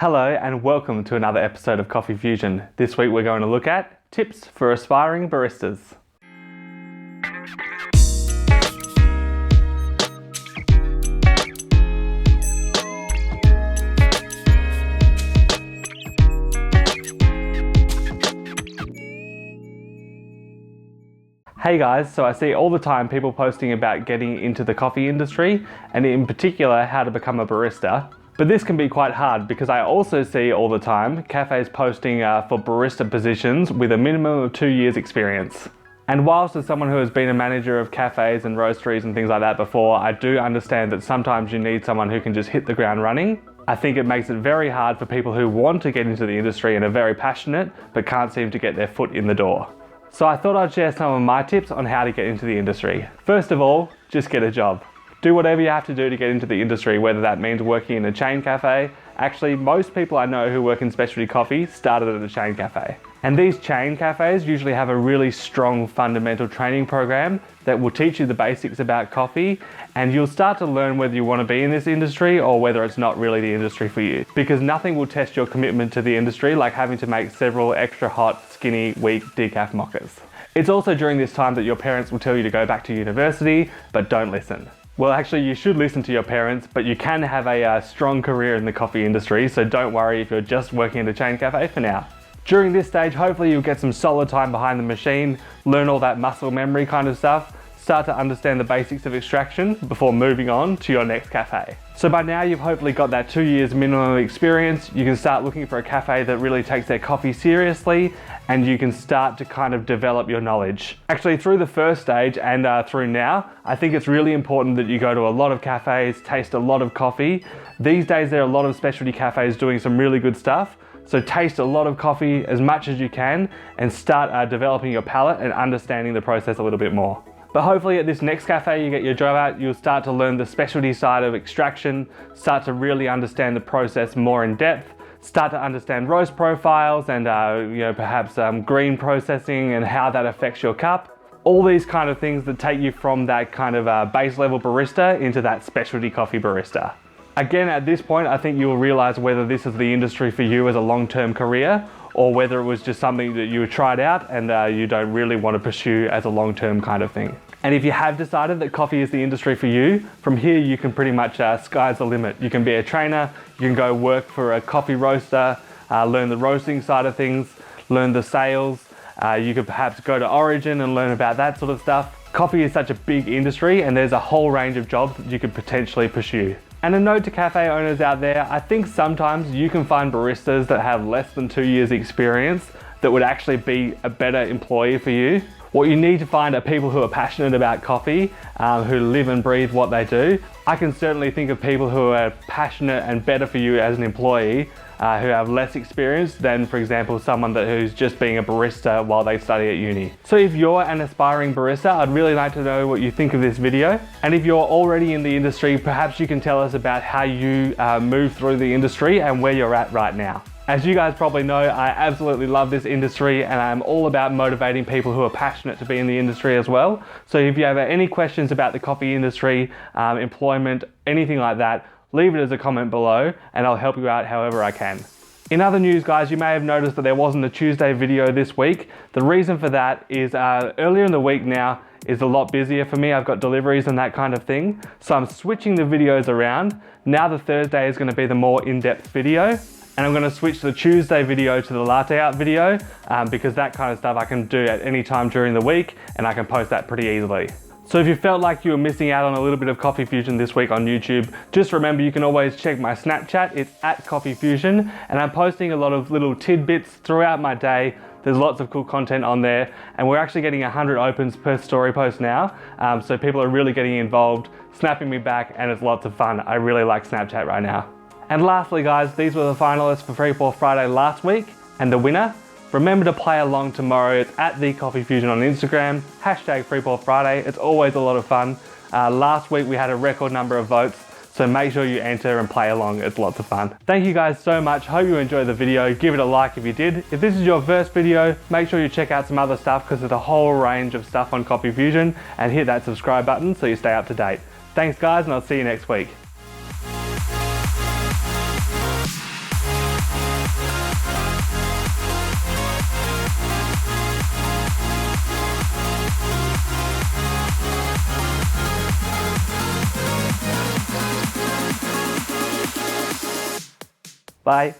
Hello and welcome to another episode of Coffeefusion. This week we're going to look at tips for aspiring baristas. Hey guys, so I see all the time people posting about getting into the coffee industry and in particular how to become a barista. But this can be quite hard because I also see all the time cafes posting for barista positions with a minimum of 2 years experience. And whilst as someone who has been a manager of cafes and roasteries and things like that before, I do understand that sometimes you need someone who can just hit the ground running. I think it makes it very hard for people who want to get into the industry and are very passionate but can't seem to get their foot in the door. So I thought I'd share some of my tips on how to get into the industry. First of all, just get a job. Do whatever you have to do to get into the industry, whether that means working in a chain cafe. Actually, most people I know who work in specialty coffee started at a chain cafe. And these chain cafes usually have a really strong fundamental training program that will teach you the basics about coffee, and you'll start to learn whether you want to be in this industry or whether it's not really the industry for you. Because nothing will test your commitment to the industry like having to make several extra hot, skinny, weak decaf mochas. It's also during this time that your parents will tell you to go back to university, but don't listen. Well, actually, you should listen to your parents, but you can have a strong career in the coffee industry, so don't worry if you're just working at a chain cafe for now. During this stage, hopefully you'll get some solid time behind the machine, learn all that muscle memory kind of stuff, start to understand the basics of extraction before moving on to your next cafe. So by now you've hopefully got that 2 years minimum experience. You can start looking for a cafe that really takes their coffee seriously, and you can start to kind of develop your knowledge. Actually, through the first stage and through now, I think it's really important that you go to a lot of cafes, taste a lot of coffee. These days there are a lot of specialty cafes doing some really good stuff. So taste a lot of coffee as much as you can and start developing your palate and understanding the process a little bit more. But hopefully at this next cafe you get your job at, you'll start to learn the specialty side of extraction, start to really understand the process more in depth, start to understand roast profiles and perhaps green processing and how that affects your cup. All these kind of things that take you from that kind of base level barista into that specialty coffee barista. Again, at this point, I think you'll realize whether this is the industry for you as a long-term career or whether it was just something that you tried out and you don't really want to pursue as a long-term kind of thing. And if you have decided that coffee is the industry for you, from here you can pretty much, sky's the limit. You can be a trainer, you can go work for a coffee roaster, learn the roasting side of things, learn the sales. You could perhaps go to Origin and learn about that sort of stuff. Coffee is such a big industry and there's a whole range of jobs that you could potentially pursue. And a note to cafe owners out there, I think sometimes you can find baristas that have less than 2 years experience that would actually be a better employee for you. What you need to find are people who are passionate about coffee, who live and breathe what they do. I can certainly think of people who are passionate and better for you as an employee, who have less experience than, for example, someone who's just being a barista while they study at uni. So if you're an aspiring barista, I'd really like to know what you think of this video. And if you're already in the industry, perhaps you can tell us about how you move through the industry and where you're at right now. As you guys probably know, I absolutely love this industry and I'm all about motivating people who are passionate to be in the industry as well. So if you have any questions about the coffee industry, employment, anything like that, leave it as a comment below and I'll help you out however I can. In other news guys, you may have noticed that there wasn't a Tuesday video this week. The reason for that is earlier in the week now is a lot busier for me. I've got deliveries and that kind of thing. So I'm switching the videos around. Now the Thursday is going to be the more in-depth video. And I'm going to switch the Tuesday video to the latte art video because that kind of stuff I can do at any time during the week and I can post that pretty easily. So if you felt like you were missing out on a little bit of Coffeefusion this week on YouTube, just remember you can always check my Snapchat. It's at Coffeefusion and I'm posting a lot of little tidbits throughout my day. There's lots of cool content on there and we're actually getting 100 opens per story post now. So people are really getting involved, snapping me back, and it's lots of fun. I really like Snapchat right now. And lastly guys, these were the finalists for Free for Friday last week and the winner. Remember to play along tomorrow. It's at the Coffeefusion on Instagram, hashtag Free for Friday. It's always a lot of fun. Last week we had a record number of votes, so make sure you enter and play along. It's lots of fun. Thank you guys so much. Hope you enjoyed the video. Give it a like if you did. If this is your first video, make sure you check out some other stuff because there's a whole range of stuff on Coffeefusion, and hit that subscribe button so you stay up to date. Thanks guys, and I'll see you next week. Bye.